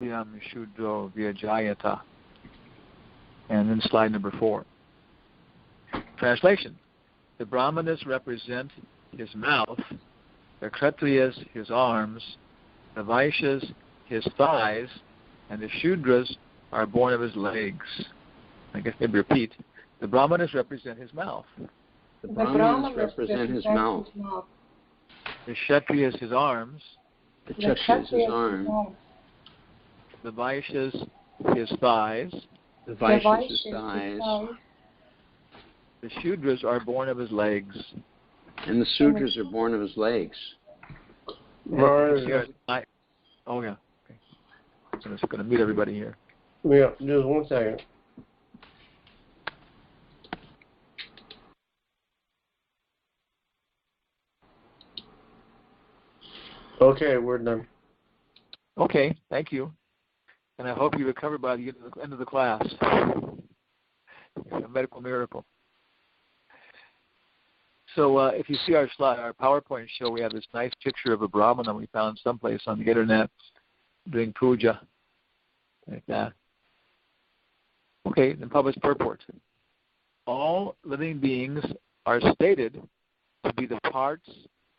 Yam Shudro Vyajayata. And then slide number 4. Translation. The brāhmaṇas represent his mouth, the kṣatriyas his arms, the vaiśyas his thighs, and the śūdras are born of his legs. I guess maybe repeat. The brāhmaṇas represent his mouth. The brāhmaṇas represent his mouth. The kṣatriyas his arms. The kṣatriyas his arms. The vaiśyas his thighs. The vaiśyas his thighs. The śūdras are born of his legs. And the śūdras are born of his legs. Oh, yeah. Okay. So I'm just going to mute everybody here. Yeah, just 1 second. Okay, we're done. Okay, thank you. And I hope you recover by the end of the class. A medical miracle. So if you see our slide, our PowerPoint show, we have this nice picture of a brāhmana we found someplace on the internet doing puja, like that. Okay, then published purport. All living beings are stated to be the parts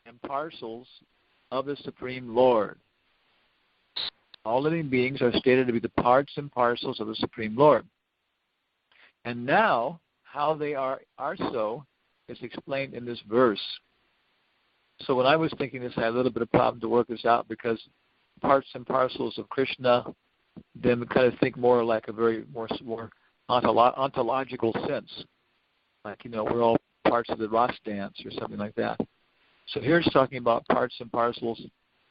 and parcels of the Supreme Lord. All living beings are stated to be the parts and parcels of the Supreme Lord. And now, how they are so is explained in this verse. So when I was thinking this, I had a little bit of problem to work this out because parts and parcels of Krishna, then we kind of think more like a very more ontological sense. Like, we're all parts of the Ras dance or something like that. So here it's talking about parts and parcels,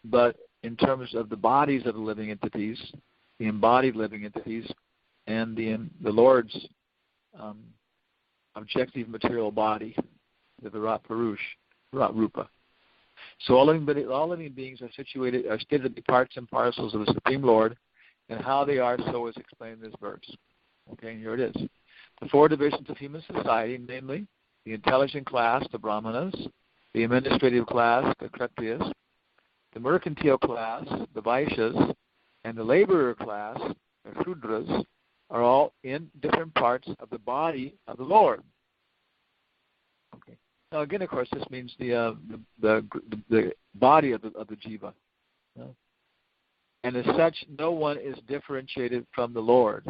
but in terms of the bodies of the living entities, the embodied living entities, and the Lord's objective material body, the Virat Purush, Virat Rupa. So all living beings are stated to be parts and parcels of the Supreme Lord, and how they are so is explained in this verse. Okay, here it is. The 4 divisions of human society, namely the intelligent class, the brāhmaṇas, the administrative class, the kṣatriyas, the mercantile class, the vaiśyas, and the laborer class, the śūdras, are all in different parts of the body of the Lord. Okay. Now again, of course, this means the body of the jiva. And as such, no one is differentiated from the Lord.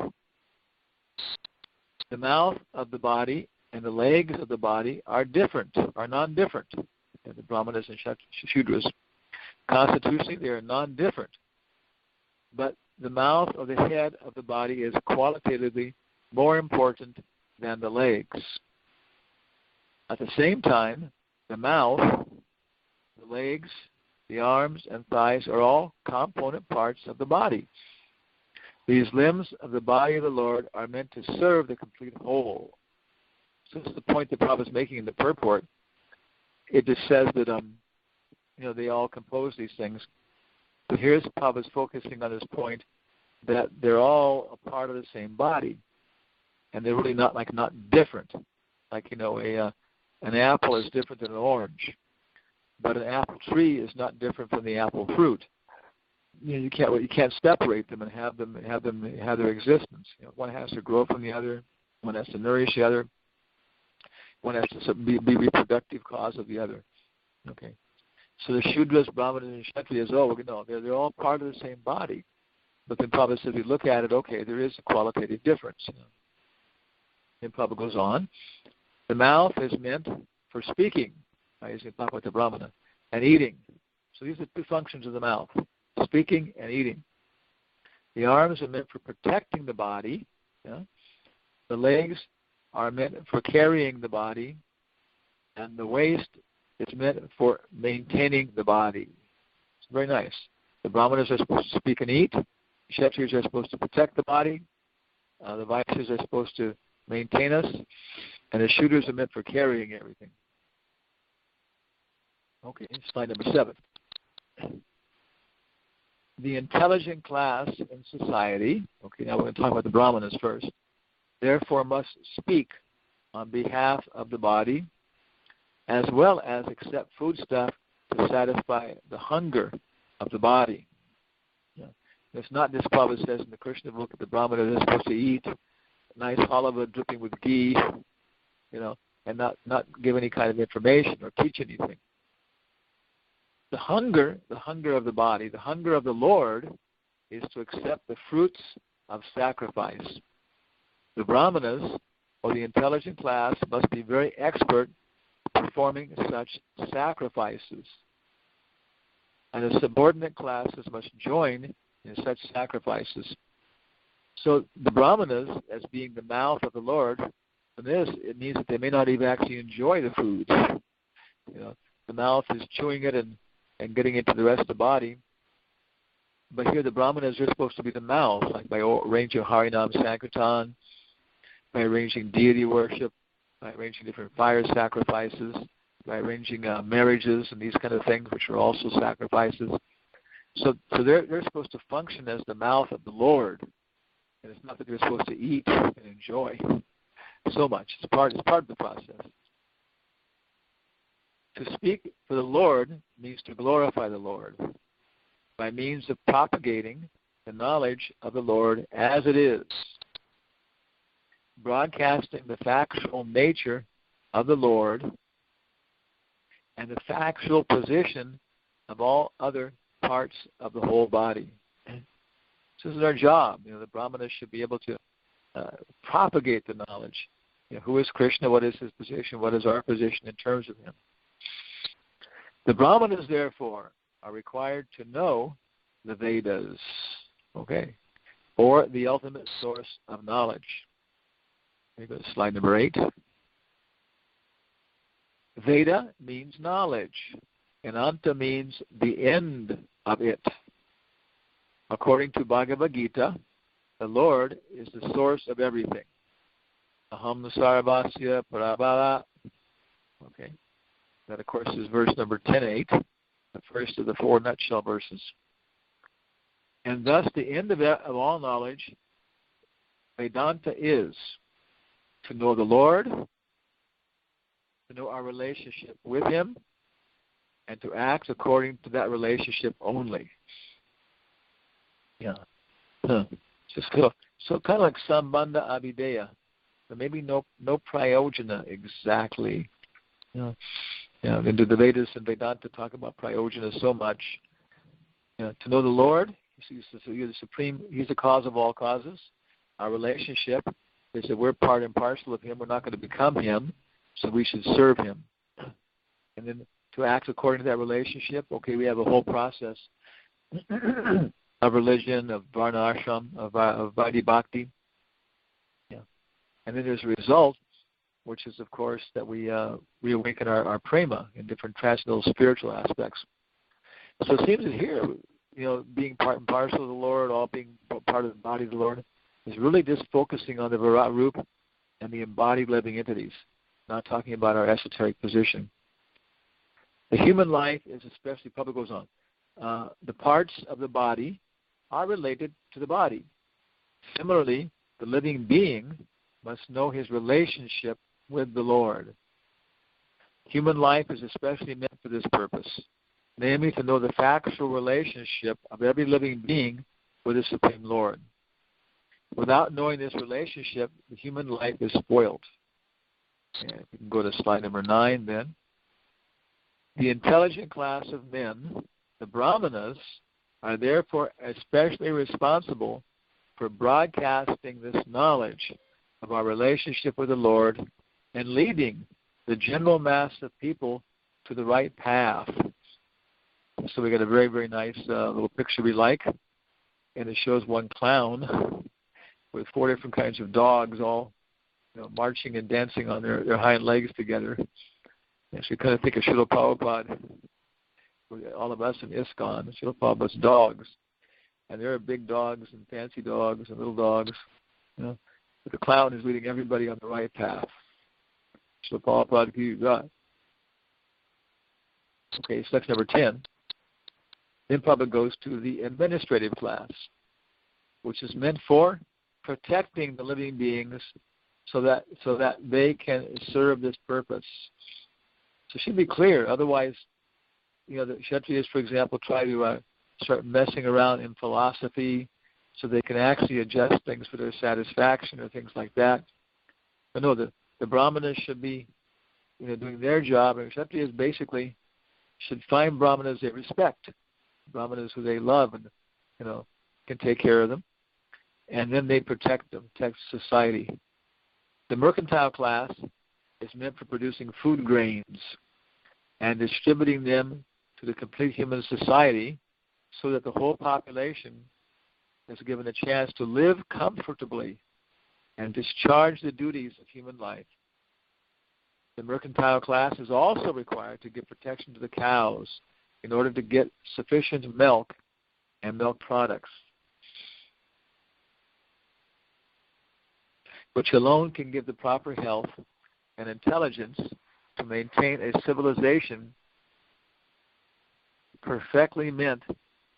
The mouth of the body and the legs of the body are non-different. The brāhmaṇas and śūdras. Constitutionally, they are non-different. But the mouth or the head of the body is qualitatively more important than the legs. At the same time, the mouth, the legs, the arms, and thighs are all component parts of the body. These limbs of the body of the Lord are meant to serve the complete whole. So this is the point that Prabhupada is making in the purport. It just says that they all compose these things. But here's Prabhupada's focusing on this point that they're all a part of the same body, and they're really not different. Like an apple is different than an orange, but an apple tree is not different from the apple fruit. You can't separate them and have their existence. One has to grow from the other. One has to nourish the other. One has to be reproductive cause of the other. Okay. So the śūdras, brāhmaṇas, and kṣatriyas, they're all part of the same body. But then Prabhupada says, if you look at it, okay, there is a qualitative difference. Then Prabhupada goes on. The mouth is meant for speaking, brāhmana, and eating. So these are 2 functions of the mouth, speaking and eating. The arms are meant for protecting the body. Yeah? The legs are meant for carrying the body. And the waist is meant for maintaining the body. It's very nice. The brāhmanas are supposed to speak and eat. The kṣatriyas are supposed to protect the body. The vaiśyas are supposed to maintain us. And the śūdras are meant for carrying everything. Okay, slide number 7. The intelligent class in society, okay, now we're going to talk about the brāhmanas first, therefore must speak on behalf of the body, as well as accept foodstuff to satisfy the hunger of the body. Yeah. It's not this Prabhupada says in the Krishna book that the brahmana is supposed to eat nice halava dripping with ghee, and not give any kind of information or teach anything. The hunger of the body, the hunger of the Lord is to accept the fruits of sacrifice. The brahmanas, or the intelligent class, must be very expert performing such sacrifices. And the subordinate classes must join in such sacrifices. So the brahmanas, as being the mouth of the Lord, in this, it means that they may not even actually enjoy the food. The mouth is chewing it and getting it to the rest of the body. But here the brahmanas are supposed to be the mouth, like by arranging Harinam Sankirtan, by arranging deity worship, by arranging different fire sacrifices, by arranging marriages and these kind of things, which are also sacrifices. So they're supposed to function as the mouth of the Lord. And it's not that they're supposed to eat and enjoy so much. It's part of the process. To speak for the Lord means to glorify the Lord by means of propagating the knowledge of the Lord as it is, broadcasting the factual nature of the Lord and the factual position of all other parts of the whole body. This is our job. The brahmanas should be able to propagate the knowledge. Who is Krishna? What is his position? What is our position in terms of him? The brahmanas, therefore, are required to know the Vedas, or the ultimate source of knowledge. Here goes slide number 8. Veda means knowledge, and Anta means the end of it. According to Bhagavad Gita, the Lord is the source of everything. Aham sarvasya parabala. That, of course, is verse number 10.8, the first of the 4 nutshell verses. And thus the end of all knowledge, Vedanta, is to know the Lord, to know our relationship with him, and to act according to that relationship only. Just so kind of like Sambandha Abhideya, but maybe no Prayojana exactly. Into the Vedas and Vedanta talk about Prayojana so much. To know the Lord, he's the supreme, he's the cause of all causes. Our relationship is that we're part and parcel of him. We're not going to become him, so we should serve him. And then to act according to that relationship, we have a whole process of religion, of varna ashram, of vaidhi bhakti. And then there's a result, which is, of course, that we reawaken our prema in different transcendental spiritual aspects. So it seems that here, being part and parcel of the Lord, all being part of the body of the Lord, is really just focusing on the Virat Rupa and the embodied living entities, not talking about our esoteric position. The human life is especially, Prabhupada goes on, the parts of the body are related to the body. Similarly, the living being must know his relationship with the Lord. Human life is especially meant for this purpose, namely to know the factual relationship of every living being with the Supreme Lord. Without knowing this relationship, the human life is spoiled. And we can go to slide number 9 then. The intelligent class of men, the brāhmanas, are therefore especially responsible for broadcasting this knowledge of our relationship with the Lord and leading the general mass of people to the right path. So we got a very, very nice little picture we like, and it shows one clown with 4 different kinds of dogs all marching and dancing on their hind legs together. And so you kind of think of Srila Prabhupada, all of us in ISKCON, Srila Prabhupada's dogs. And there are big dogs and fancy dogs and little dogs. But the clown is leading everybody on the right path. Srila Prabhupada ki jai. Okay, section number 10. Then Prabhupada goes to the administrative class, which is meant for protecting the living beings so that they can serve this purpose. So it should be clear. Otherwise, the kṣatriyas, for example, try to start messing around in philosophy so they can actually adjust things for their satisfaction or things like that. But no, the brāhmanas should be doing their job, and kṣatriyas basically should find brāhmanas they respect, brāhmanas who they love and can take care of them, and then they protect them, protect society. The mercantile class is meant for producing food grains and distributing them to the complete human society so that the whole population is given a chance to live comfortably and discharge the duties of human life. The mercantile class is also required to give protection to the cows in order to get sufficient milk and milk products, which alone can give the proper health and intelligence to maintain a civilization perfectly meant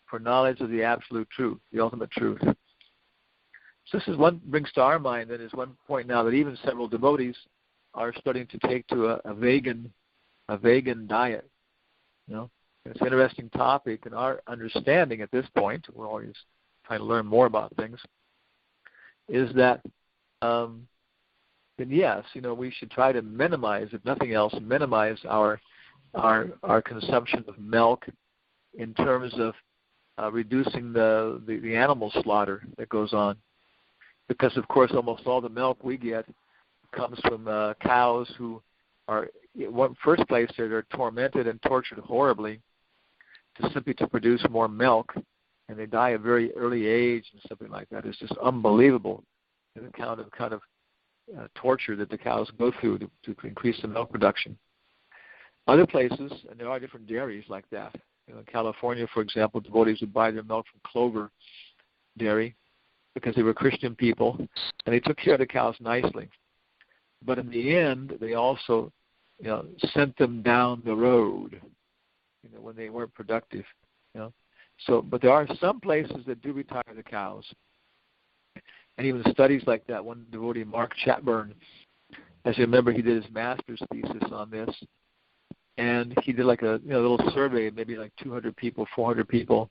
for knowledge of the absolute truth, the ultimate truth. So this is one brings to our mind that is one point now that even several devotees are starting to take to a vegan diet. It's an interesting topic, and our understanding at this point, we're always trying to learn more about things, is that then yes, we should try to minimize, if nothing else, minimize our consumption of milk in terms of reducing the animal slaughter that goes on. Because, of course, almost all the milk we get comes from cows who are, in first place, they're tormented and tortured horribly simply to produce more milk, and they die at a very early age and something like that. It's just unbelievable, the kind of torture that the cows go through to increase the milk production. Other places, and there are different dairies like that. In California, for example, devotees would buy their milk from Clover Dairy because they were Christian people, and they took care of the cows nicely. But in the end, they also sent them down the road when they weren't productive. So, but there are some places that do retire the cows. And even studies like that, one devotee, Mark Chatburn, as you remember, he did his master's thesis on this. And he did like a little survey, maybe like 200 people, 400 people.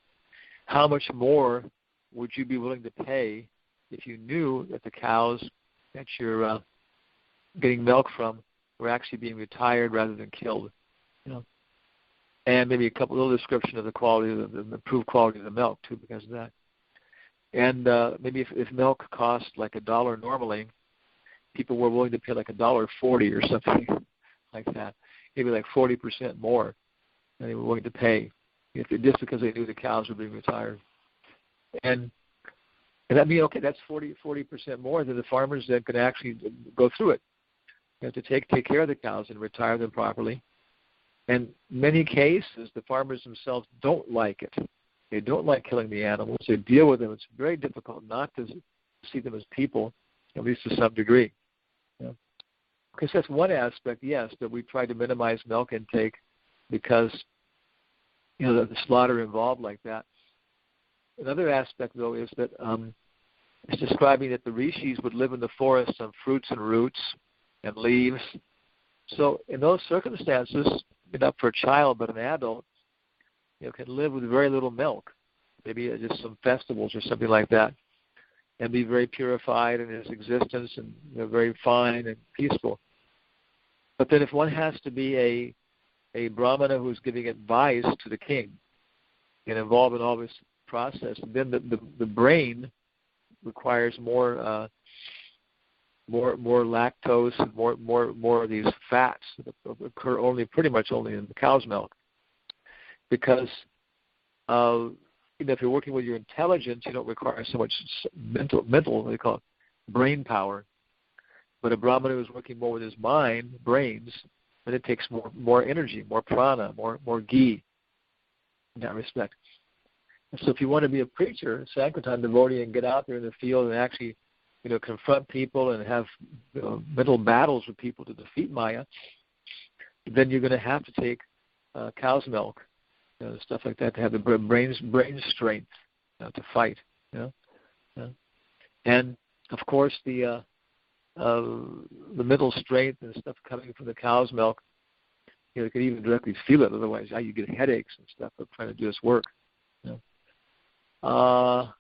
How much more would you be willing to pay if you knew that the cows that you're getting milk from were actually being retired rather than killed? And maybe a little description of the quality, the improved quality of the milk too, because of that. And maybe if milk cost like $1 normally, people were willing to pay like $1.40 or something like that. Maybe like 40% more than they were willing to pay, just because they knew the cows were being retired. And that means, okay, that's 40% more than the farmers that could actually go through it. You have to take care of the cows and retire them properly. And in many cases, the farmers themselves don't like it. They don't like killing the animals. They deal with them. It's very difficult not to see them as people, at least to some degree. Because that's one aspect, yes, that we try to minimize milk intake because, the slaughter involved like that. Another aspect, though, is that it's describing that the rishis would live in the forest on fruits and roots and leaves. So in those circumstances, not for a child but an adult, can live with very little milk, maybe just some festivals or something like that, and be very purified in his existence and very fine and peaceful. But then if one has to be a brahmana who's giving advice to the king and involved in all this process, then the brain requires more lactose and more of these fats that occur pretty much only in the cow's milk. Because if you're working with your intelligence, you don't require so much mental what they call it, brain power. But a brahmana who's working more with his brains, then it takes more energy, more prana, more ghee in that respect. And so if you want to be a preacher, Sankirtan devotee, and get out there in the field and actually confront people and have mental battles with people to defeat Maya, then you're going to have to take cow's milk, stuff like that, to have the brain strength to fight. And of course the mental strength and stuff coming from the cow's milk, you could even directly feel it. Otherwise, you get headaches and stuff of trying to do this work. Okay,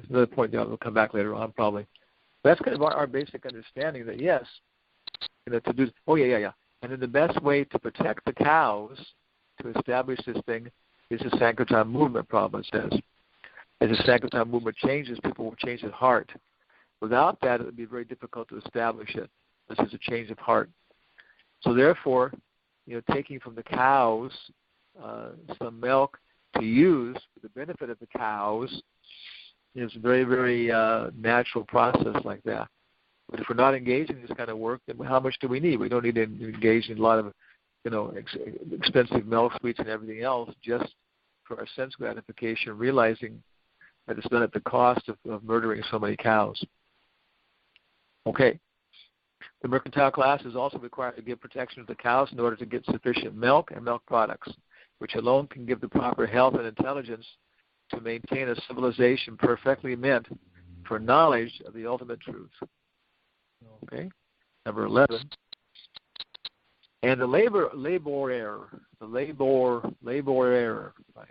another point that will come back later on probably. That's kind of our basic understanding that yes, to do. Oh yeah. And then the best way to protect the cows, to establish this thing, is the Sankirtan movement. Prabhupada says, as the Sankirtan movement changes, people will change their heart. Without that, it would be very difficult to establish it. This is a change of heart. So therefore, taking from the cows some milk to use for the benefit of the cows is a very, very natural process like that. But if we're not engaged in this kind of work, then how much do we need? We don't need to engage in a lot of, expensive milk sweets and everything else just for our sense gratification, realizing that it's not at the cost of murdering so many cows. Okay. The mercantile class is also required to give protection to the cows in order to get sufficient milk and milk products, which alone can give the proper health and intelligence to maintain a civilization perfectly meant for knowledge of the ultimate truth. Okay, number 11. And the laborer,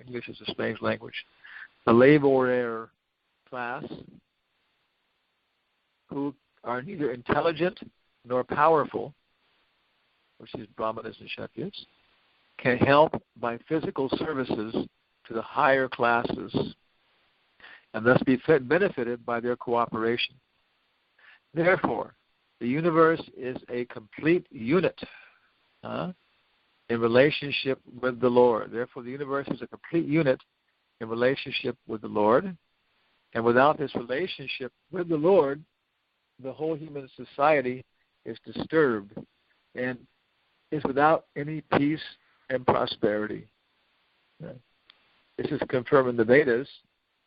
English is a strange language. The laborer class, who are neither intelligent nor powerful, which is brāhmaṇas and kṣatriyas, can help by physical services to the higher classes and thus be benefited by their cooperation. Therefore, the universe is a complete unit in relationship with the Lord. Therefore, the universe is a complete unit in relationship with the Lord. And without this relationship with the Lord, the whole human society is disturbed and is without any peace and prosperity. This is confirmed in the Vedas.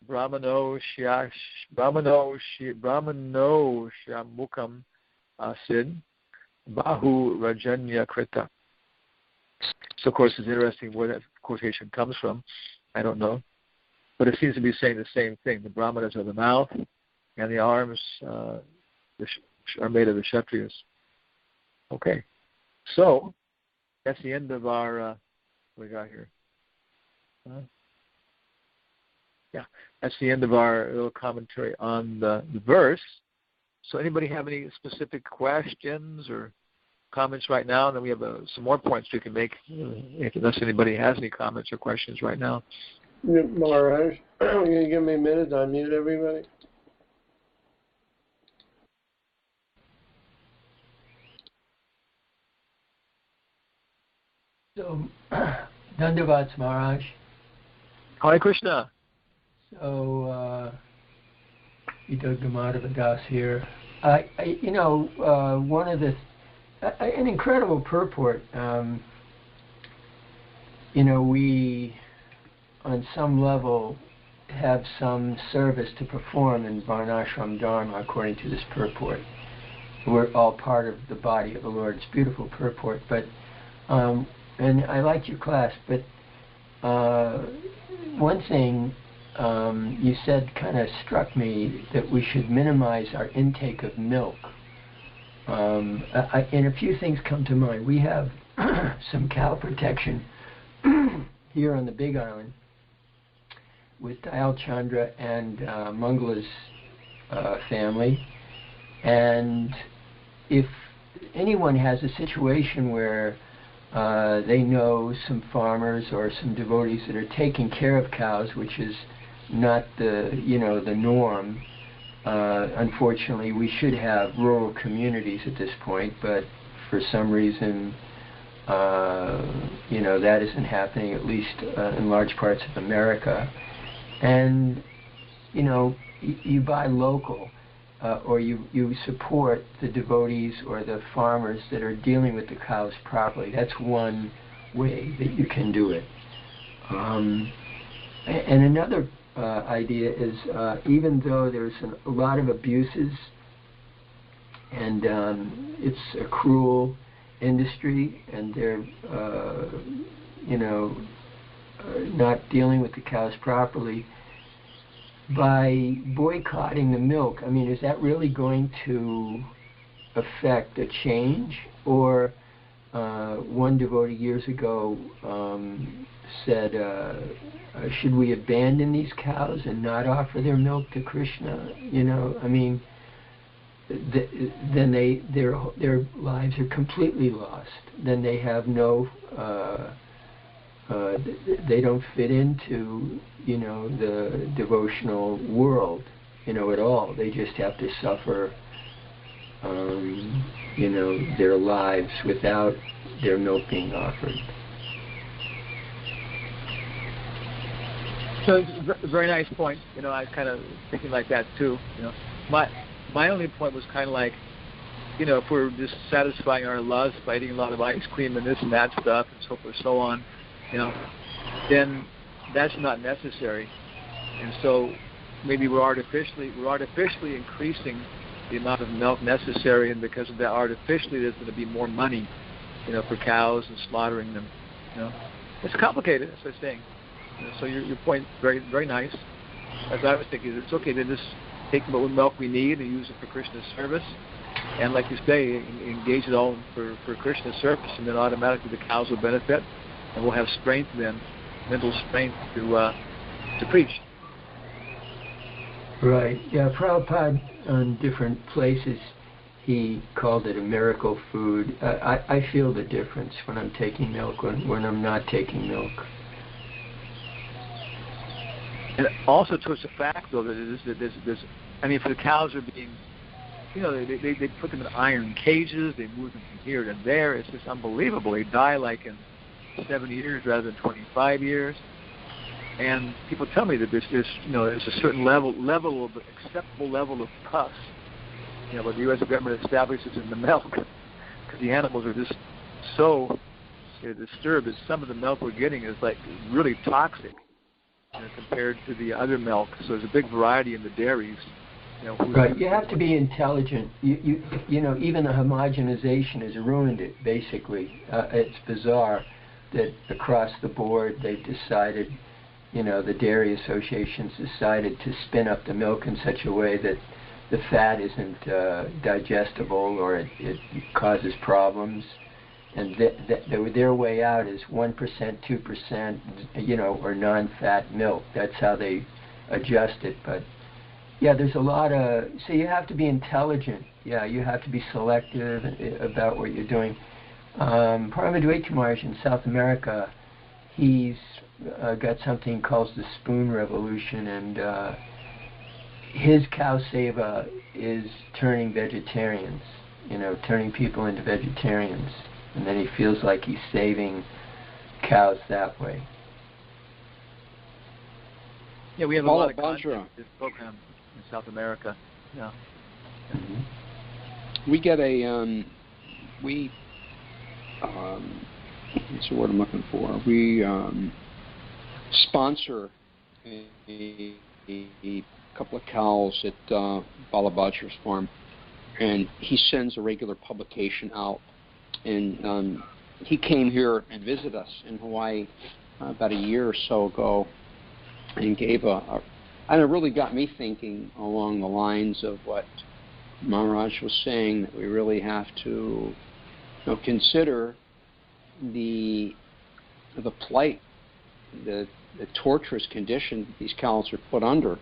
Brāhmaṇo shamukam asid bahu rajanya krita. So, of course, it's interesting where that quotation comes from. I don't know. But it seems to be saying the same thing. The brāhmanas are the mouth, and the arms are made of the kṣatriyas. Okay. So, that's the end of our, what we got here? That's the end of our little commentary on the verse. So anybody have any specific questions or comments right now? And then we have some more points we can make, unless anybody has any comments or questions right now. Yeah, Maharaj, can you give me a minute to unmute everybody? So, Dandavats Maharaj. Hare Krishna. So, Ito Gamadava Das here. One of the, an incredible purport. We, on some level, have some service to perform in Varnashram Dharma according to this purport. We're all part of the body of the Lord. It's a beautiful purport, but and I liked your class, but one thing you said kind of struck me, that we should minimize our intake of milk. And a few things come to mind. We have some cow protection here on the Big Island with Dayal Chandra and Mangala's family. And if anyone has a situation where they know some farmers or some devotees that are taking care of cows, which is not the norm. Unfortunately, we should have rural communities at this point, but for some reason, that isn't happening, at least in large parts of America. And, you buy local, or you support the devotees or the farmers that are dealing with the cows properly. That's one way that you can do it. And another idea is, even though there's a lot of abuses and it's a cruel industry and they're not dealing with the cows properly, by boycotting the milk, is that really going to affect a change? Or one devotee years ago said, should we abandon these cows and not offer their milk to Krishna? You know, I mean, then their lives are completely lost. Then they have no, they don't fit into, you know, the devotional world, you know, at all. They just have to suffer, you know, their lives without their milk being offered. So it's a very nice point. You know, I was kind of thinking like that too. You know, my only point was kind of like, you know, if we're just satisfying our lust by eating a lot of ice cream and this and that stuff and so forth, so on, you know, then that's not necessary. And so maybe we're artificially increasing the amount of milk necessary, and because of that, artificially, there's going to be more money, you know, for cows and slaughtering them. You know, it's complicated, as I was saying. You know, so your point, very, very nice. As I was thinking, it's okay to just take what milk we need and use it for Krishna's service, and like you say, engage it all for Krishna's service, and then automatically the cows will benefit, and we'll have strength then, mental strength to preach. Right. Yeah, Prabhupada, on different places, he called it a miracle food. I feel the difference when I'm taking milk, when I'm not taking milk. And also, to it's a fact, though, that there's I mean, for the cows are being, you know, they put them in iron cages, they move them from here to there. It's just unbelievable. They die like in 7 years rather than 25 years. And people tell me that there's you know, there's a certain level of acceptable level of pus, you know, what the U.S. government establishes in the milk, because the animals are just so disturbed that some of the milk we're getting is like really toxic, you know, compared to the other milk. So there's a big variety in the dairies. You know, right. You have to be intelligent. You know, even the homogenization has ruined it. Basically, it's bizarre that across the board they've decided. You know, the dairy associations decided to spin up the milk in such a way that the fat isn't digestible, or it causes problems. And their way out is 1%, 2%, you know, or non-fat milk. That's how they adjust it. But yeah, there's a lot of. So you have to be intelligent. Yeah, you have to be selective about what you're doing. Paramedwait Maharaj in South America, he's got something called the Spoon Revolution, and his cow seva is turning vegetarians, you know, turning people into vegetarians, and then he feels like he's saving cows that way. Yeah, we have a lot of content in this program in South America. Yeah. Mm-hmm. We get a what's the word I'm looking for? We sponsor a couple of cows at Balabhadra's farm, and he sends a regular publication out. And he came here and visited us in Hawaii about a year or so ago, and gave and it really got me thinking along the lines of what Maharaj was saying, that we really have to, you know, consider the plight, the torturous condition these cows are put under.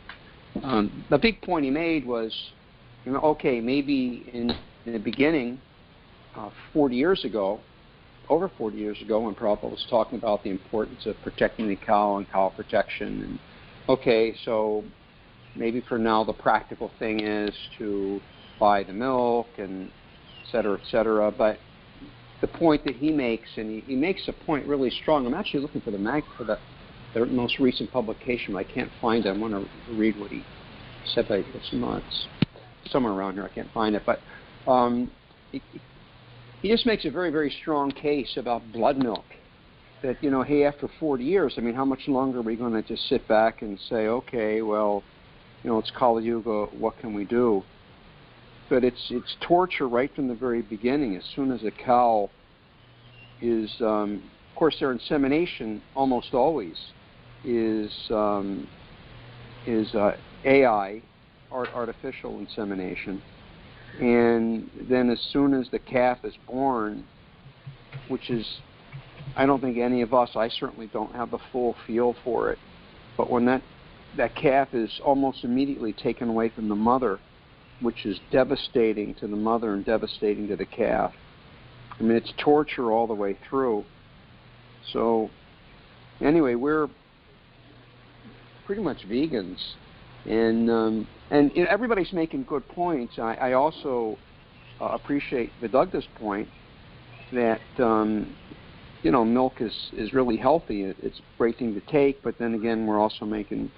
The big point he made was, you know, okay, maybe in the beginning, 40 years ago, over 40 years ago, when Prabhupada was talking about the importance of protecting the cow and cow protection, and okay, so maybe for now the practical thing is to buy the milk and et cetera, but the point that he makes, and he makes a point really strong. I'm actually looking for the most recent publication, but I can't find it. I want to read what he said, but it's somewhere around here. I can't find it. But he just makes a very, very strong case about blood milk. That, you know, hey, after 40 years, I mean, how much longer are we going to just sit back and say, okay, well, you know, it's Kali Yuga, what can we do? But it's torture right from the very beginning. As soon as a cow is, of course, their insemination almost always is AI, artificial insemination, and then as soon as the calf is born, which is I don't think any of us, I certainly don't have the full feel for it. But when that calf is almost immediately taken away from the mother, which is devastating to the mother and devastating to the calf. I mean, it's torture all the way through. So, anyway, we're pretty much vegans, and everybody's making good points. I also appreciate Vidugta's point that milk is really healthy. It's a great thing to take, but then again, we're also making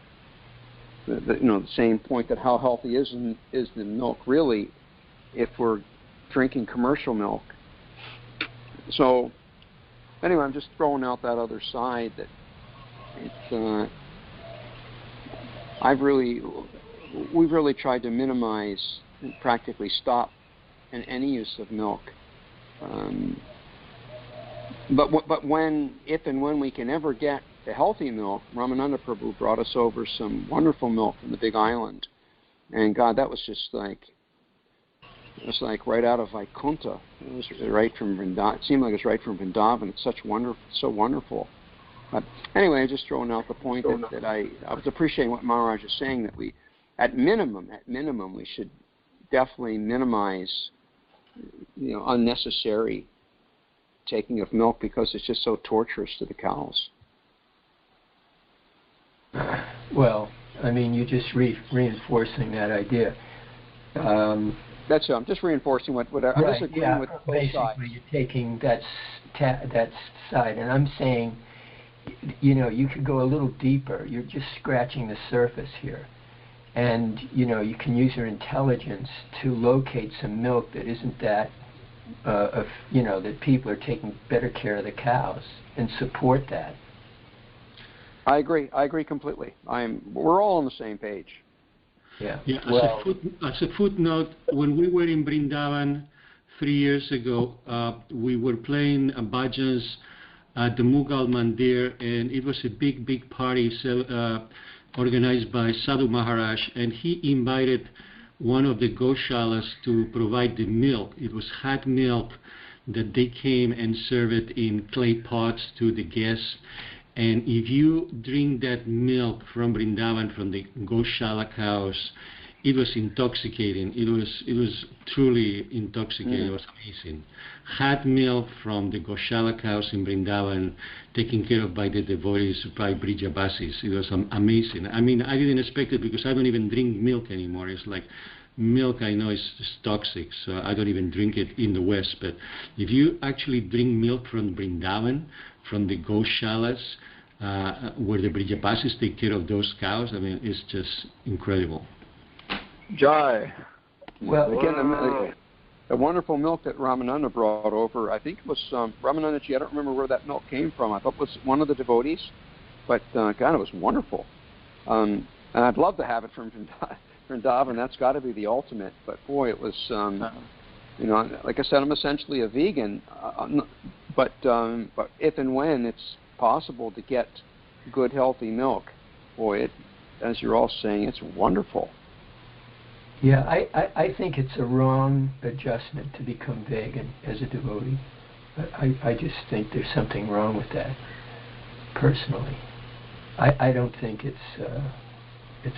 the same point that how healthy is the milk really if we're drinking commercial milk. So anyway, I'm just throwing out that other side that it's we've really tried to minimize and practically stop any use of milk. But if and when we can ever get the healthy milk, Ramananda Prabhu brought us over some wonderful milk from the Big Island, and God, that was just like right out of Vaikuntha. It was right from Vrindavan. It seemed like it's right from Vrindavan. It's so wonderful. But anyway, I'm just throwing out the point that I was appreciating what Maharaj is saying, that we, at minimum, we should definitely minimize, unnecessary taking of milk because it's just so torturous to the cows. Well, I mean, you're just reinforcing that idea. That's it. I'm just reinforcing what I'm right, just agreeing with both basically sides. You're taking that side, and I'm saying, you could go a little deeper. You're just scratching the surface here. And, you can use your intelligence to locate some milk that isn't that, that people are taking better care of the cows and support that. I agree completely. We're all on the same page. Yeah. As a footnote, when we were in Vrindavan 3 years ago, we were playing bhajans at the Mughal Mandir, and it was a big party organized by Sadhu Maharaj, and he invited one of the goshalas to provide the milk. It was hot milk that they came and served in clay pots to the guests. And if you drink that milk from Vrindavan, from the goshala cows, it was intoxicating. It was truly intoxicating. It was amazing. Hot milk from the goshala cows in Vrindavan, taken care of by the devotees, by Brijabasis. It was amazing. I mean, I didn't expect it because I don't even drink milk anymore. It's like milk, I know is toxic, so I don't even drink it in the West. But if you actually drink milk from Vrindavan, from the goshalas, where the Brijabasis take care of those cows, I mean, it's just incredible. Jai. Well, again, the wonderful milk that Ramananda brought over, I think it was Ramanandaji, I don't remember where that milk came from. I thought it was one of the devotees, but God, it was wonderful. And I'd love to have it from Vrindavan. That's got to be the ultimate. But boy, it was, like I said, I'm essentially a vegan. But if and when it's possible to get good, healthy milk, boy, as you're all saying, it's wonderful. Yeah, I think it's a wrong adjustment to become vegan as a devotee. I just think there's something wrong with that, personally. I don't think it's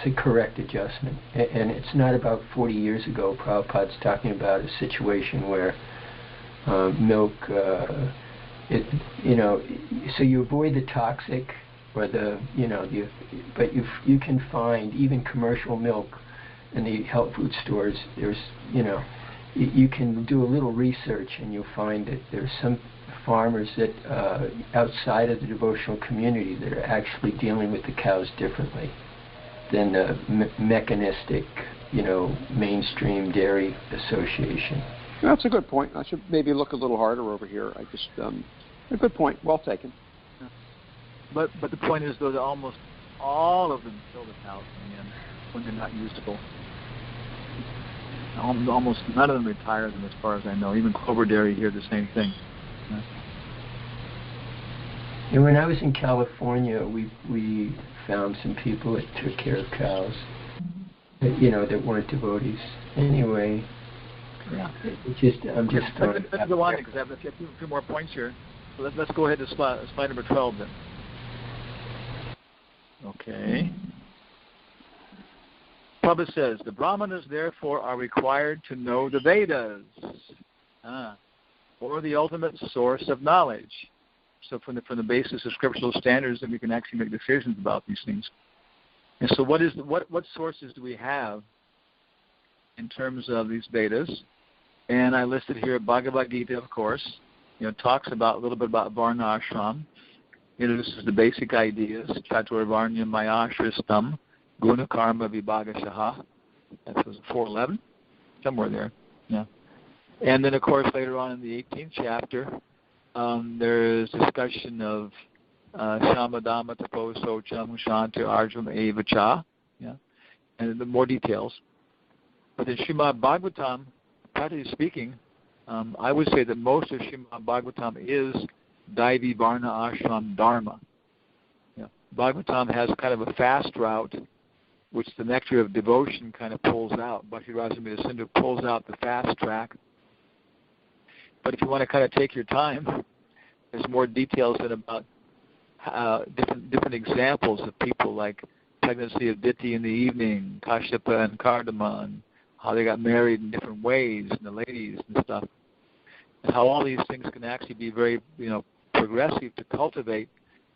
a correct adjustment. And it's not about 40 years ago. Prabhupada's talking about a situation where milk, so you avoid the toxic or but you can find even commercial milk in the health food stores. There's, you can do a little research and you'll find that there's some farmers that outside of the devotional community that are actually dealing with the cows differently than the mechanistic, mainstream dairy association. That's a good point. I should maybe look a little harder over here. A good point. Well taken. Yeah. But the point is, though, that almost all of them kill the cows in the end when they're not usable. Almost none of them retire them, as far as I know. Even Clover Dairy here, the same thing. Yeah. And when I was in California, we found some people that took care of cows, that weren't devotees. Anyway, yeah. I'm just throwing it out go on, there. because I have a few more points here. let's go ahead to slide number 12 then. Okay. Prabhupada says, the brāhmaṇas therefore are required to know the Vedas, or the ultimate source of knowledge. So from the basis of scriptural standards, then we can actually make decisions about these things. And so what sources do we have in terms of these Vedas? And I listed here Bhagavad Gita, of course. Talks about a little bit about Varna Ashram. Introduces the basic ideas. Chaturvarnyam Mayashristam Guna Karma Vibhagashaha. That was 411, somewhere there. Yeah. And then, of course, later on in the 18th chapter, there's discussion of Shamadama Tapo Socham Shanti Arjuna Evacha. Yeah. And the more details. But in Srimad Bhagavatam, practically speaking, I would say that most of Srimad Bhagavatam is Daivi Varna Ashram Dharma. Yeah. Bhagavatam has kind of a fast route, which the nectar of devotion kind of pulls out. Bhakti Rasamrita Sindhu pulls out the fast track. But if you want to kind of take your time, there's more details than about different examples of people like pregnancy of Diti in the evening, Kashyapa and Kardama, and how they got married in different ways, and the ladies and stuff, and how all these things can actually be very, progressive to cultivate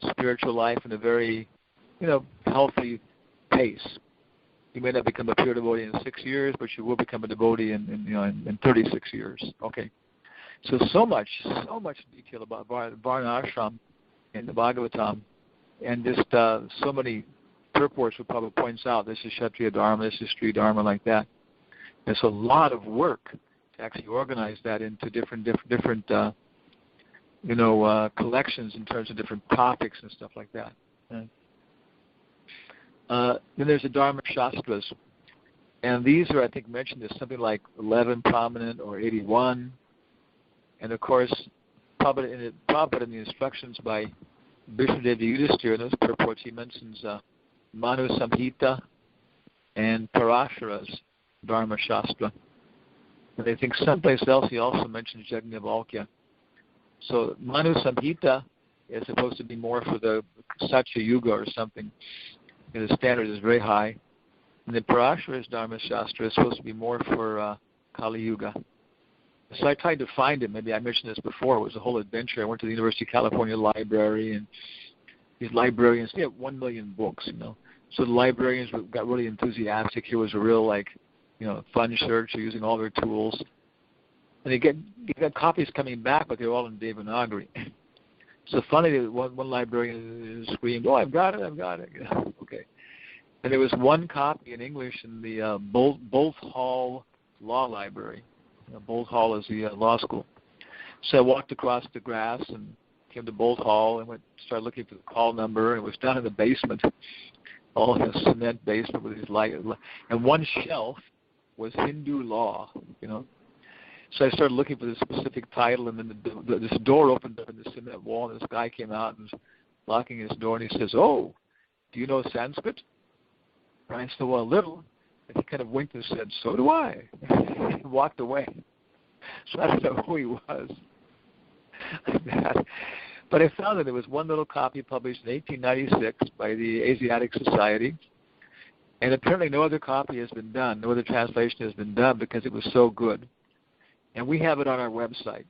spiritual life in a very, healthy pace. You may not become a pure devotee in 6 years, but you will become a devotee in 36 years. Okay. So much detail about Varna Ashram in the Bhagavatam, and just so many purports who probably points out this is Kshatriya Dharma, this is Sri Dharma, like that. It's a lot of work to actually organize that into different collections in terms of different topics and stuff like that. Then there's the Dharma Shastras, and these are, I think, mentioned as something like 11 prominent or 81. And of course, Prabhupada in the instructions by Vishnudeva Yudhisthira, in those purports, he mentions Manu Samhita and Parashara's Dharma Shastra. And I think someplace else he also mentions Yajnavalkya. So Manu Samhita is supposed to be more for the Satya Yuga or something. And the standard is very high. And then Parashara's Dharma Shastra is supposed to be more for Kali Yuga. So I tried to find it. Maybe I mentioned this before. It was a whole adventure. I went to the University of California Library, and these librarians, they have 1 million books, So the librarians got really enthusiastic. Here was a real, fun search. They're using all their tools. And they got copies coming back, but they're all in Devanagari. So funny, one librarian screamed, "Oh, I've got it. Okay. And there was one copy in English in the Bolt Hall Law Library. Bolt Hall is the law school. So I walked across the grass and came to Bolt Hall and started looking for the call number. And it was down in the basement, all in a cement basement with these lights. And one shelf was Hindu law, So I started looking for the specific title, and then this door opened up in the cement wall, and this guy came out and was locking his door, and he says, "Oh, do you know Sanskrit?" And I said, "Well, a little." And he kind of winked and said, "So do I." He walked away. So I don't know who he was. But I found that there was one little copy published in 1896 by the Asiatic Society, and apparently no other copy has been done, no other translation has been done because it was so good. And we have it on our website.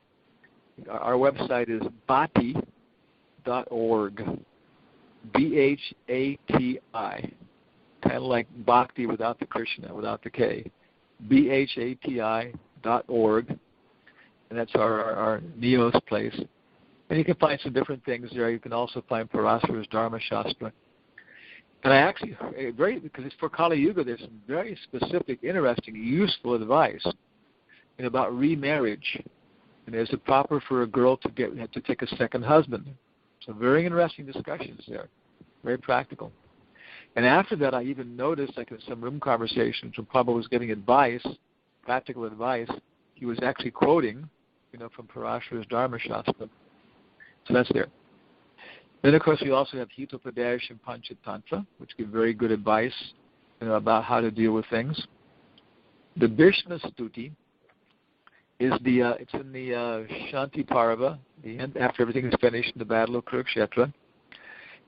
Our website is bhati.org, Bhati, kind of like Bhakti without the Krishna, without the K, Bhati.org, and that's our Neos place. And you can find some different things there. You can also find Parashara's Dharma Shastra. And I actually, because it's for Kali Yuga, there's some very specific, interesting, useful advice about remarriage. And is it proper for a girl to take a second husband? So very interesting discussions there, very practical. And after that, I even noticed, like in some room conversations, when Prabhupada was giving advice, practical advice, he was actually quoting, from Parashara's Dharma Shastra. So that's there. Then, of course, we also have Hitopadesh and Panchatantra, which give very good advice, about how to deal with things. The Bhishma Stuti is it's in the Shanti Parva, the end after everything is finished in the Battle of Kurukshetra,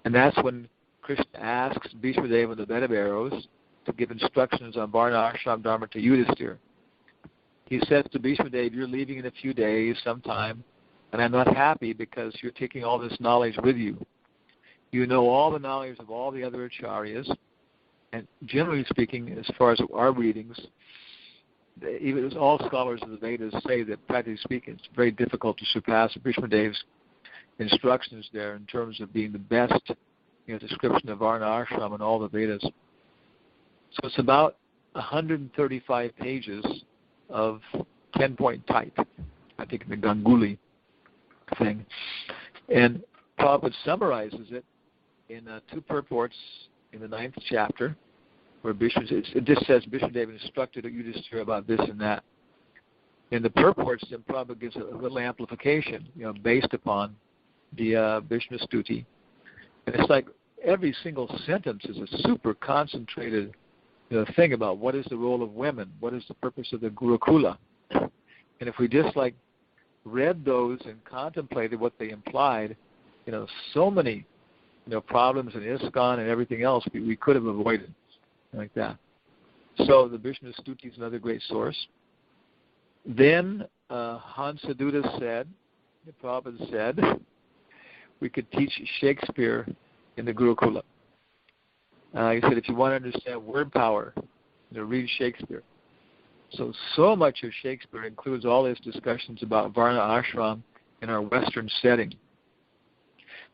and that's when Krishna asks Bhishmadeva the bed of arrows to give instructions on Varna Ashram Dharma to Yudhisthira. He says to Bhishmadeva, "You're leaving in a few days sometime, and I'm not happy because you're taking all this knowledge with you. You know all the knowledge of all the other acharyas, and generally speaking, as far as our readings, even as all scholars of the Vedas say that, practically speaking, it's very difficult to surpass Bhishmadeva's instructions there in terms of being the best description of Varna Ashram in all the Vedas. So it's about 135 pages of 10-point type, I think in the Ganguly thing. And Prabhupada summarizes it in 2 purports in the 9th chapter, where it just says Bhishmadeva instructed Yudhisthira about this and that. In the purports, then Prabhupada gives a little amplification, based upon the Bhishma Stuti. And it's like every single sentence is a super concentrated thing about what is the role of women, what is the purpose of the Gurukula. And if we just read those and contemplated what they implied, so many problems in ISKCON and everything else we could have avoided like that. So the Bhishma Stuti is another great source. Then Hansaduta said, Prabhupada said, we could teach Shakespeare in the Gurukula. He said, if you want to understand word power, read Shakespeare. So much of Shakespeare includes all his discussions about Varna Ashram in our Western setting.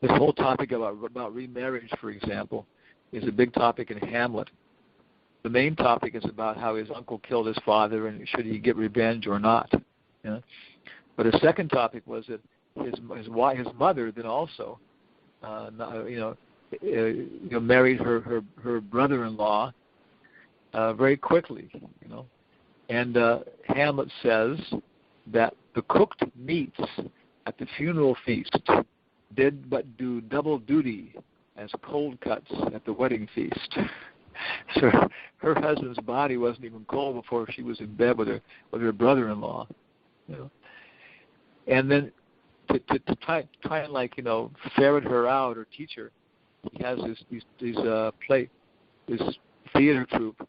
This whole topic about remarriage, for example, is a big topic in Hamlet. The main topic is about how his uncle killed his father and should he get revenge or not. But a second topic was that his mother then also married her brother-in-law very quickly, And Hamlet says that the cooked meats at the funeral feast did but do double duty as cold cuts at the wedding feast. So her husband's body wasn't even cold before she was in bed with her brother-in-law. And then to try and ferret her out or teach her, he has this theater troupe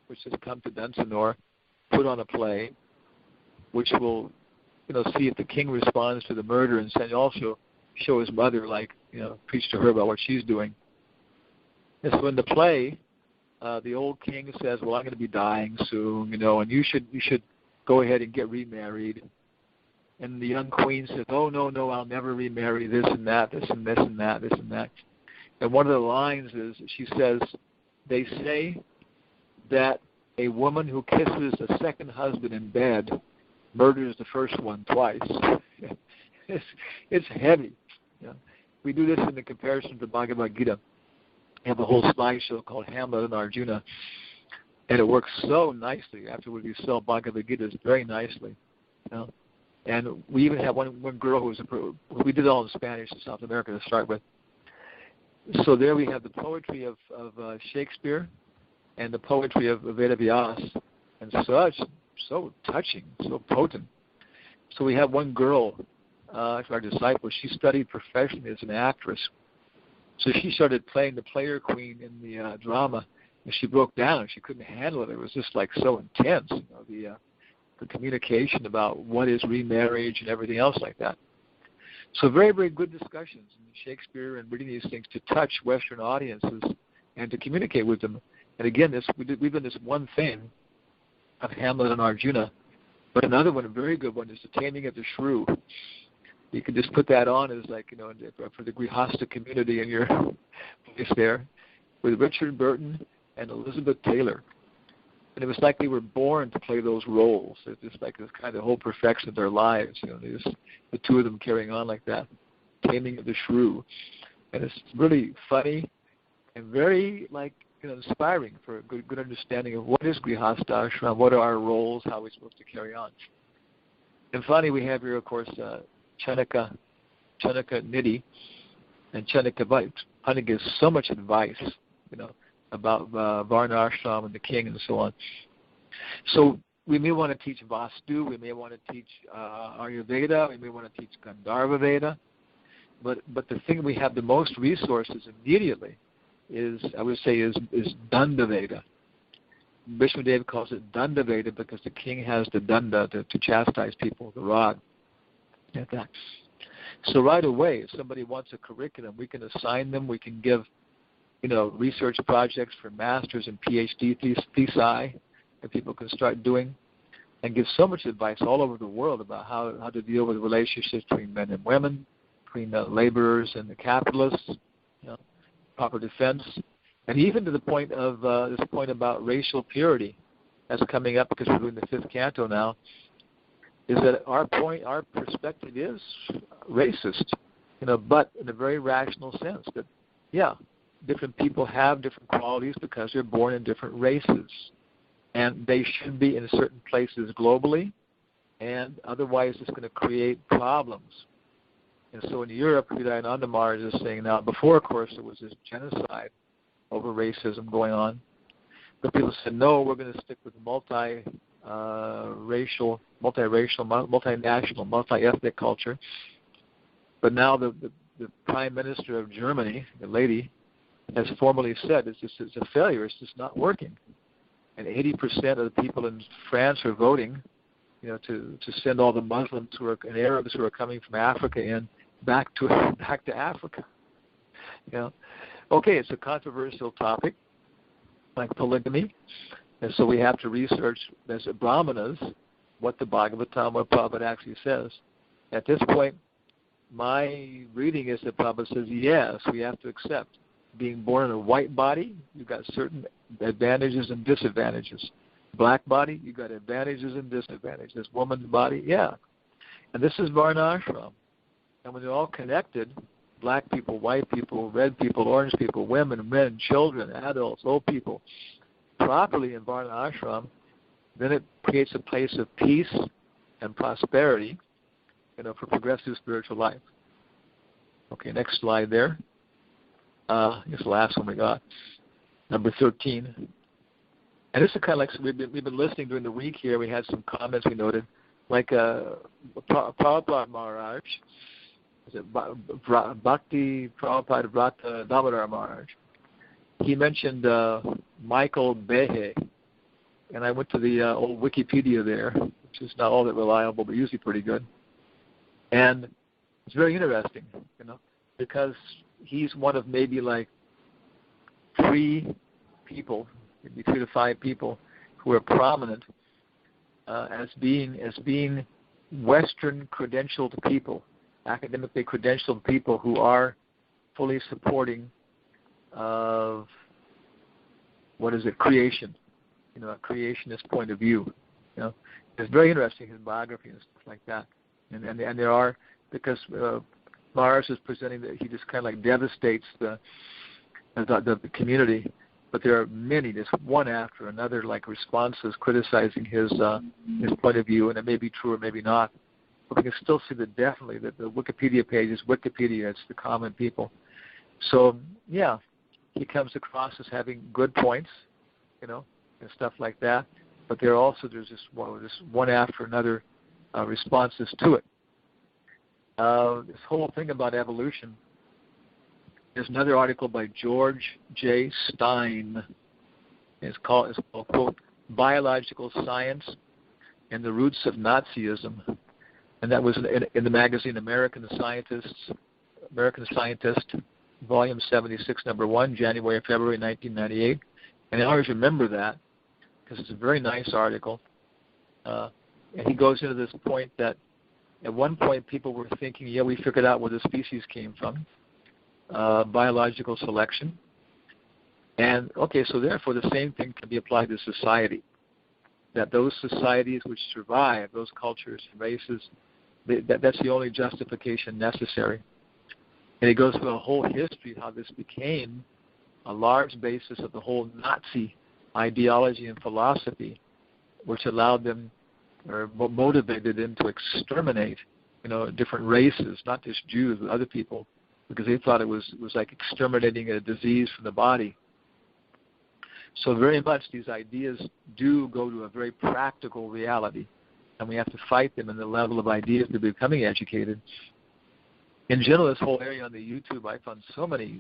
which has come to Dunsinore, put on a play, which will see if the king responds to the murder, and also show his mother, preach to her about what she's doing. And so in the play, the old king says, well, I'm going to be dying soon, and you should go ahead and get remarried. And the young queen says, oh, no, I'll never remarry, this and that, this and this and that, this and that. And one of the lines is, she says, they say that a woman who kisses a second husband in bed murders the first one twice. It's heavy. We do this in the comparison to Bhagavad Gita. We have a whole slideshow called Hamlet and Arjuna, and it works so nicely. Afterward, we sell Bhagavad Gita very nicely. And we even have one girl we did it all in Spanish in South America to start with. So there we have the poetry of Shakespeare and the poetry of Vaiśyas, and so touching, so potent. So we have one girl, our disciple, she studied professionally as an actress. So she started playing the player queen in the drama, and she broke down. She couldn't handle it. It was just so intense, the communication about what is remarriage and everything else like that. So very, very good discussions in Shakespeare and reading these things to touch Western audiences and to communicate with them. And again, we've done this one thing of Hamlet and Arjuna, but another one, a very good one, is The Taming of the Shrew. You can just put that on as for the Grihasta community in your place there, with Richard Burton and Elizabeth Taylor. And it was like they were born to play those roles. It's just this kind of whole perfection of their lives. The two of them carrying on like that, Taming of the Shrew. And it's really funny and very inspiring for a good understanding of what is Grihasta Ashram, what are our roles, how we're supposed to carry on. And finally, we have here, of course, Chanaka Nidhi and Chanaka Bhatt. Chanaka gives so much advice, about Varna Ashram and the king and so on. So we may want to teach Vastu, we may want to teach Ayurveda, we may want to teach Gandharva Veda, but the thing we have the most resources immediately is Danda Veda. Vishnudev calls it Danda Veda because the king has the danda to chastise people, the rod. So right away, if somebody wants a curriculum, we can assign them, we can give, research projects for masters and PhD thesis that people can start doing, and give so much advice all over the world about how to deal with relationships between men and women, between the laborers and the capitalists, proper defense, and even to the point of this point about racial purity that's coming up because we're doing the 5th canto now, is that our perspective is racist, but in a very rational sense that, different people have different qualities because they're born in different races, and they should be in certain places globally, and otherwise it's going to create problems. And so in Europe, Hridayananda Maharaj is saying now, before, of course, there was this genocide over racism going on, but people said, no, we're going to stick with multiracial, multinational, multi-ethnic culture. But now the Prime Minister of Germany, the lady, has formally said it's a failure. It's just not working. And 80% of the people in France are voting, to send all the Muslims and Arabs who are coming from Africa back to Africa. Okay, it's a controversial topic, like polygamy, and so we have to research as brāhmaṇas what the Bhagavatam, what Prabhupada actually says. At this point, my reading is that Prabhupada says, yes, we have to accept. Being born in a white body, you've got certain advantages and disadvantages. Black body, you've got advantages and disadvantages. Woman's body, And this is Varnashram. And when they're all connected, black people, white people, red people, orange people, women, men, children, adults, old people, properly in Varnashram, then it creates a place of peace and prosperity, for progressive spiritual life. Okay, next slide there. This is the last one we got, number 13. And this is kind of like, so we've been listening during the week here. We had some comments we noted, like Prabhupada Maharaj, is it Bhakti Prabhupada Vrata Damodar Maharaj. He mentioned Michael Behe, and I went to the old Wikipedia there, which is not all that reliable, but usually pretty good. And it's very interesting, because he's one of maybe like 3 people, maybe 3 to 5 people, who are prominent as being Western credentialed people, academically credentialed people who are fully supporting of creation, a creationist point of view. It's very interesting, his biography and stuff like that. And there are, because Maharaj is presenting that he just kind of like devastates the community, but there are many, just one after another, like responses criticizing his point of view, and it may be true or maybe not. But we can still see that definitely that the Wikipedia page is Wikipedia, it's the common people. So he comes across as having good points, and stuff like that. But there's just one after another responses to it. This whole thing about evolution. There's another article by George J. Stein. It's called quote, Biological Science and the Roots of Nazism. And that was in the magazine American Scientist, volume 76, number 1, January, February 1998. And I always remember that because it's a very nice article. And he goes into this point that at one point people were thinking, we figured out where the species came from. Biological selection. And, so therefore the same thing can be applied to society. That those societies which survive, those cultures and races, that's the only justification necessary. And it goes through a whole history of how this became a large basis of the whole Nazi ideology and philosophy, which allowed them or motivated them to exterminate, different races, not just Jews, but other people, because they thought it was like exterminating a disease from the body. So very much these ideas do go to a very practical reality, and we have to fight them in the level of ideas to becoming educated. In general, this whole area on the YouTube, I found so many,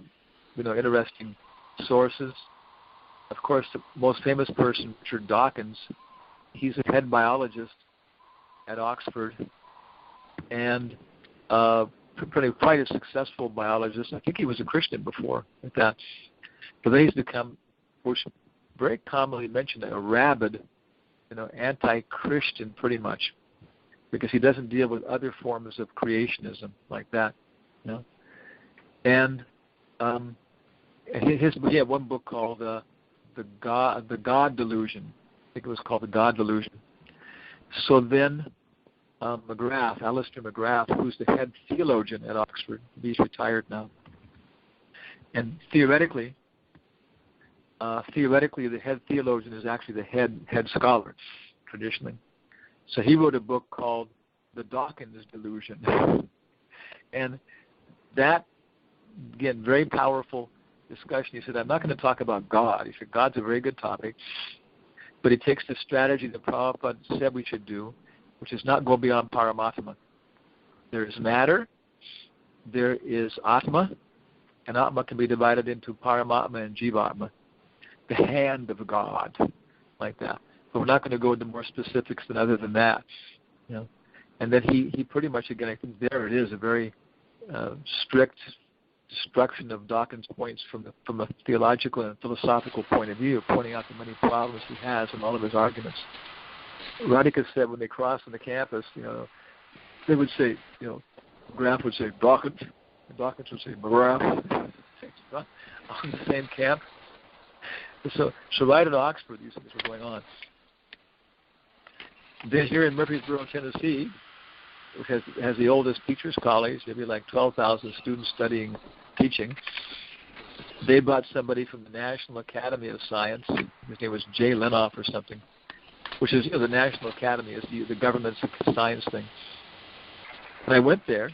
interesting sources. Of course, the most famous person, Richard Dawkins, he's a head biologist at Oxford, and quite a successful biologist. I think he was a Christian before, like that. But then he's become, which very commonly mentioned, a rabid, anti-Christian pretty much, because he doesn't deal with other forms of creationism like that. And he had one book called the God Delusion. I think it was called The God Delusion. So then Alistair McGrath, who's the head theologian at Oxford, he's retired now, and theoretically the head theologian is actually the head scholar traditionally. So he wrote a book called The Dawkins Delusion, and that, again, very powerful discussion. He said, I'm not going to talk about God. He said, God's a very good topic, but he takes the strategy that Prabhupada said we should do, which is not go beyond Paramatma. There is matter, there is Atma, and Atma can be divided into Paramatma and Jivatma, the hand of God, like that. But we're not going to go into more specifics than other than that. And then he pretty much, again, I think there it is, a very strict destruction of Dawkins' points from a theological and philosophical point of view, pointing out the many problems he has in all of his arguments. Radhika said when they crossed on the campus, they would say, Graf would say Dawkins, and Dawkins would say McGrath, on the same camp. So right at Oxford, these things were going on. Then here in Murfreesboro, Tennessee, which has the oldest teachers' college, maybe like 12,000 students studying teaching. They brought somebody from the National Academy of Science. His name was Jay Lenoff or something, which is, the National Academy is the government's science thing. And I went there,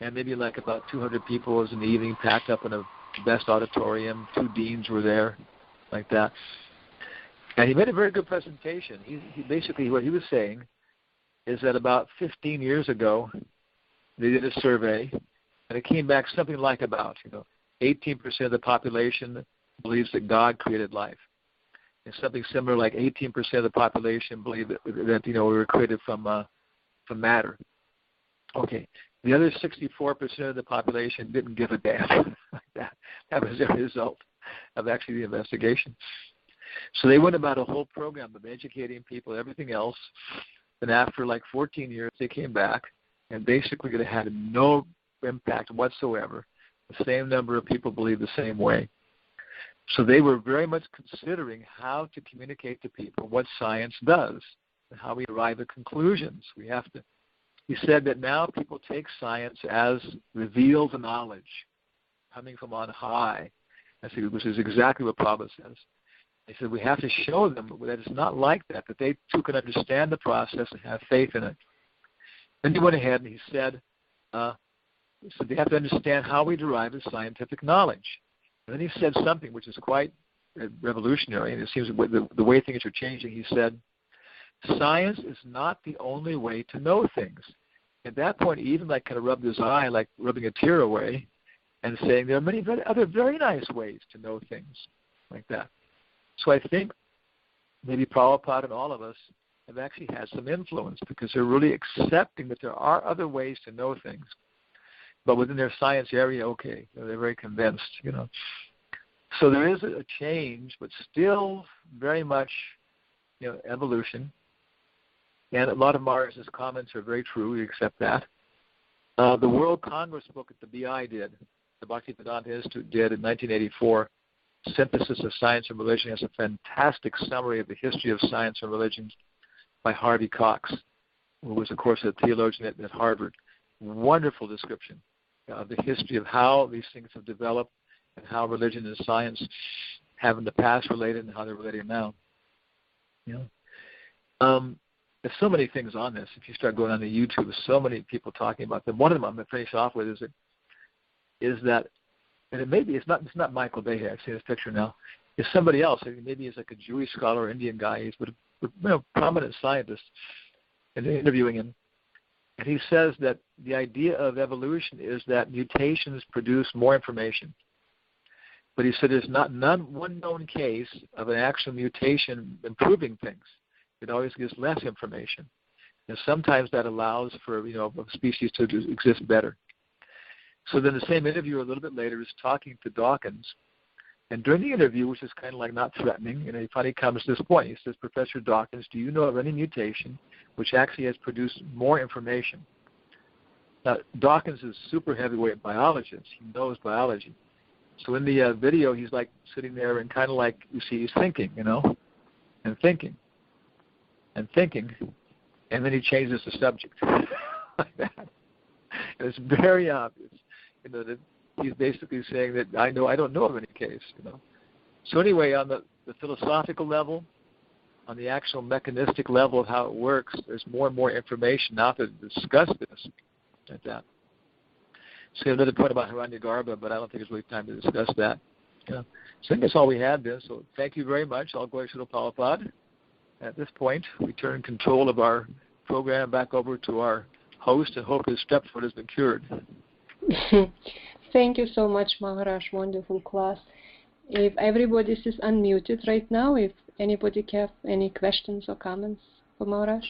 and maybe like about 200 people was in the evening, packed up in a best auditorium. 2 deans were there, like that. And he made a very good presentation. He basically, what he was saying is that about 15 years ago, they did a survey, and it came back something like about, 18% of the population believes that God created life. And something similar, like 18% of the population believe that we were created from matter. Okay. The other 64% of the population didn't give a damn like that. That was the result of actually the investigation. So they went about a whole program of educating people, everything else. And after like 14 years, they came back, and basically it had no impact whatsoever. The same number of people believe the same way. So they were very much considering how to communicate to people what science does and how we arrive at conclusions. He said that now people take science as revealed knowledge coming from on high, which is exactly what Prabhupada says. He said we have to show them that it's not like that they too can understand the process and have faith in it. Then he went ahead and he said, so they have to understand how we derive the scientific knowledge. And then he said something which is quite revolutionary, and it seems the way things are changing. He said, science is not the only way to know things. At that point, he even kind of rubbed his eye, like rubbing a tear away, and saying there are many other very nice ways to know things like that. So I think maybe Prabhupada and all of us have actually had some influence because they're really accepting that there are other ways to know things. But within their science area, okay, they're very convinced, So there is a change, but still very much, evolution. And a lot of Maharaj's comments are very true. We accept that. The World Congress book that the BI did, the Bhaktivedanta Institute did in 1984, Synthesis of Science and Religion, has a fantastic summary of the history of science and religion by Harvey Cox, who was, of course, a theologian at Harvard. Wonderful description of the history of how these things have developed and how religion and science have in the past related and how they're related now. There's so many things on this. If you start going on the YouTube, there's so many people talking about them. One of them I'm going to finish off with is that, and it's not Michael Behe, I've seen his picture now, is somebody else. I mean, maybe he's like a Jewish scholar or Indian guy. He's a prominent scientist, and they're interviewing him. And he says that the idea of evolution is that mutations produce more information. But he said there's one known case of an actual mutation improving things. It always gives less information. And sometimes that allows for, a species to exist better. So then the same interviewer a little bit later is talking to Dawkins. And during the interview, which is kind of like not threatening, he finally comes to this point. He says, Professor Dawkins, do you know of any mutation which actually has produced more information? Now, Dawkins is a super heavyweight biologist. He knows biology. So in the video, he's like sitting there and kind of like, you see, he's thinking, and thinking, and thinking. And then he changes the subject like that. And it's very obvious, that he's basically saying that I don't know of any case, So anyway, on the philosophical level, on the actual mechanistic level of how it works, there's more and more information now to discuss this like that. So another point about Hiranyagarbha, but I don't think there's really time to discuss that. So I think that's all we had then. So thank you very much. All glory to Prabhupada. At this point, we turn control of our program back over to our host and hope his stepfoot has been cured. Thank you so much, Maharaj. Wonderful class. If everybody is unmuted right now, if anybody have any questions or comments for Maharaj?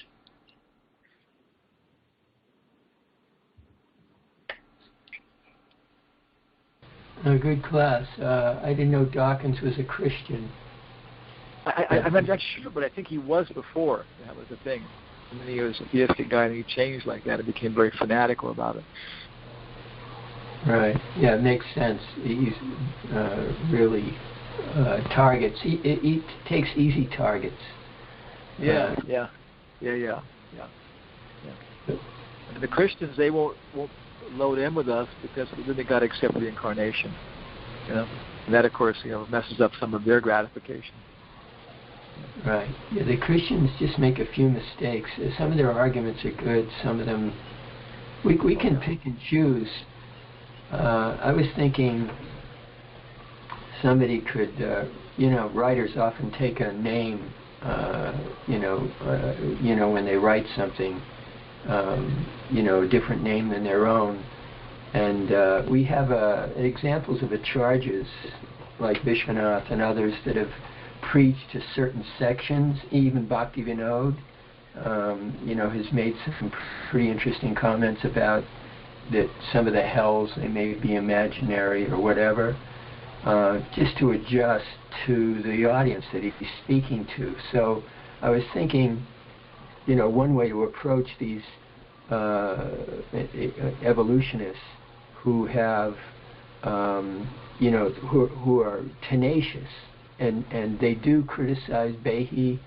A good class. I didn't know Dawkins was a Christian. I'm not sure, but I think he was before. That was the thing. And then he was a theistic guy, and he changed like that and became very fanatical about it. Right. Yeah, it makes sense. He's really targets. He takes easy targets. Yeah. And the Christians, they won't load in with us because then they got to accept the incarnation. And that, of course, messes up some of their gratification. Right. Yeah, the Christians just make a few mistakes. Some of their arguments are good. Some of them, we can pick and choose. I was thinking somebody could, writers often take a name, when they write something, a different name than their own. And we have examples of acharyas like Vishwanath and others that have preached to certain sections. Even Bhaktivinoda, has made some pretty interesting comments about that some of the hells, they may be imaginary or whatever, just to adjust to the audience that he's speaking to. So I was thinking, one way to approach these evolutionists who have, who are tenacious, and they do criticize Behe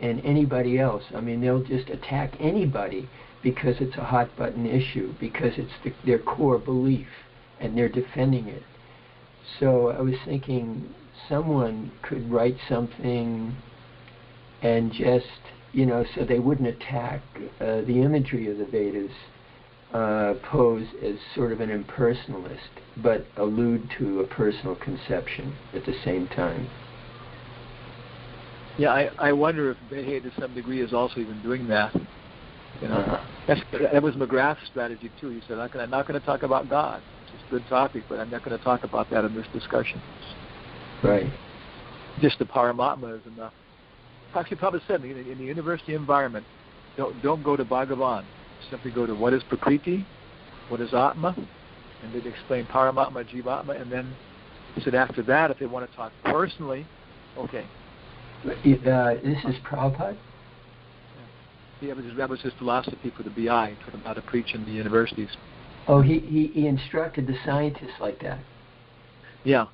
and anybody else. I mean, they'll just attack anybody because it's a hot button issue, because it's their core belief and they're defending it. So I was thinking someone could write something and just, so they wouldn't attack the imagery of the Vedas, pose as sort of an impersonalist, but allude to a personal conception at the same time. Yeah, I wonder if Behe to some degree is also even doing that. That was McGrath's strategy too. He said, I'm not going to talk about God. It's a good topic, but I'm not going to talk about that in this discussion. Right. Just the Paramatma is enough. Actually, Prabhupada said in the university environment, don't go to Bhagavan. Simply go to what is Prakriti, what is Atma, and they'd explain Paramatma, Jivatma, and then he said after that, if they want to talk personally, okay. This is Prabhupada? Yeah, that was his philosophy for the BI, for how to preach in the universities. Oh, he instructed the scientists like that? Yeah.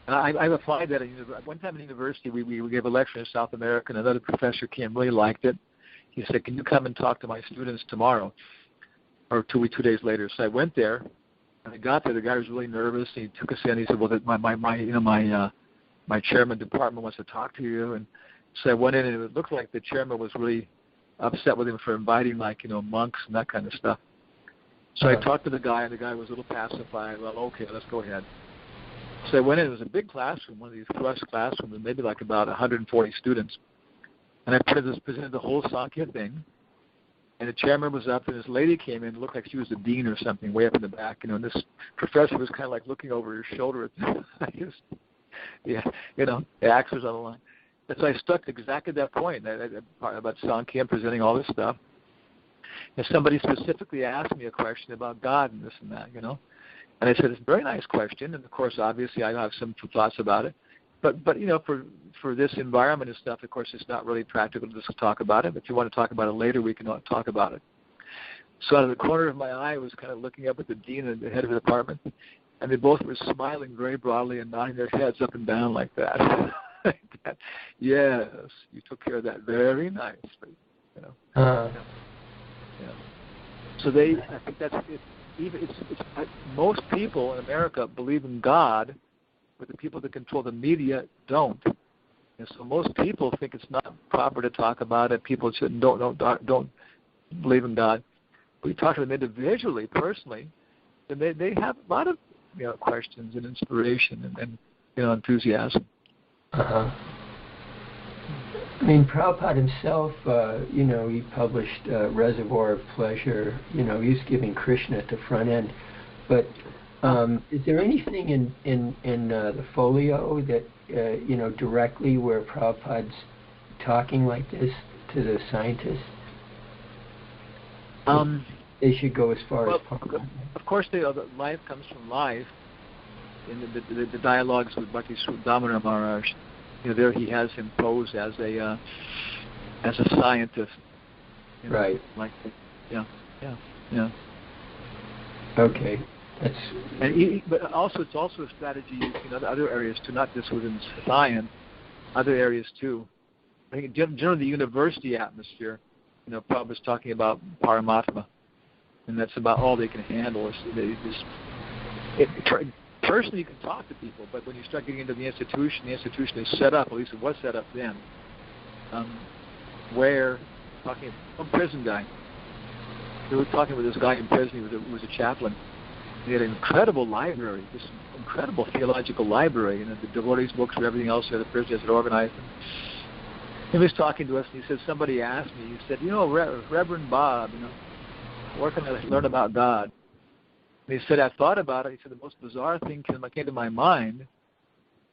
I've applied that. One time in university, we gave a lecture in South America, and another professor came, really liked it. He said, can you come and talk to my students tomorrow? Or 2 days later. So I went there, and I got there. The guy was really nervous. He took us in. He said, well, my chairman department wants to talk to you. And so I went in, and it looked like the chairman was really upset with him for inviting, monks and that kind of stuff. So I talked to the guy, and the guy was a little pacified. Well, okay, let's go ahead. So I went in. It was a big classroom, one of these thrust classrooms, maybe like about 140 students. And I presented the whole Sankhya thing. And the chairman was up, and this lady came in, looked like she was the dean or something, way up in the back, and this professor was kind of like looking over her shoulder. The axe was on the line. And so I stuck exactly that point about Sankhya and presenting all this stuff. And somebody specifically asked me a question about God and this and that, And I said, it's a very nice question, and of course, obviously, I have some thoughts about it. But for this environment and stuff, of course, it's not really practical to just talk about it. But if you want to talk about it later, we can talk about it. So out of the corner of my eye, I was kind of looking up at the dean and the head of the department, and they both were smiling very broadly and nodding their heads up and down like that. Yes, you took care of that very nicely. Yeah. So I think that's it. Most people in America believe in God, but the people that control the media don't. And so most people think it's not proper to talk about it. People don't believe in God. We talk to them individually, personally, and they have a lot of questions and inspiration and enthusiasm. Uh-huh. I mean, Prabhupada himself, he published Reservoir of Pleasure. He's giving Krishna at the front end. But is there anything in the folio that, directly where Prabhupada's talking like this to the scientists? They should go as far as possible. Of course, the life comes from life. In the dialogues with Bhakti Damodar Maharaj, there he has him pose as a scientist. Right. Like, yeah. Okay. But also it's also a strategy used in other areas too, not just within science, other areas too. I think generally the university atmosphere, Prabhupada's talking about Paramatma, and that's about all they can handle. Personally, you can talk to people, but when you start getting into the institution is set up, at least it was set up then, where, talking a prison guy, we were talking with this guy in prison, he was a chaplain. He had an incredible library, this incredible theological library, the devotees' books and everything else there, the prisoners had organized. He was talking to us, and he said, somebody asked me, he said, Reverend Bob, where can I learn about God? And he said, I thought about it. He said, the most bizarre thing that came to my mind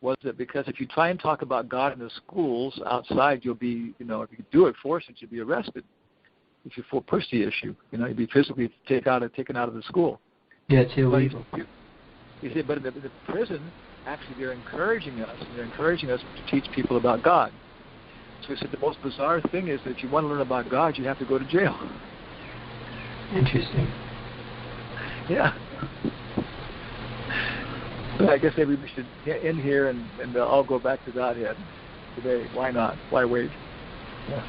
was that because if you try and talk about God in the schools outside, you'll be, if you do it forced, you'll be arrested. If you push the issue, you'd be physically taken out of the school. Yeah, it's illegal. He said, but in the prison, actually, they're encouraging us to teach people about God. So he said, the most bizarre thing is that if you want to learn about God, you have to go to jail. Interesting. Yeah. But I guess maybe we should end here and all go back to Godhead today. Why not? Why wait? Yeah.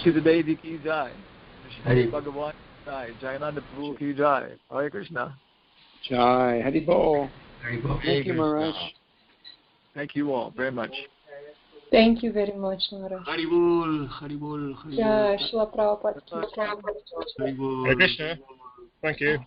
Shri Devi ki jai. Shri Bhagavan jai. Jayananda Prabhu ki jai. Hare Krishna. Jai. Hari Bol. Hari Bol. Thank you, Maharaj. Thank you all very much. Thank you very much, Maharaj. Haribol, Haribol, Haribol. Jai, Srila Prabhupada. Haribol. Hare Krishna. Thank you.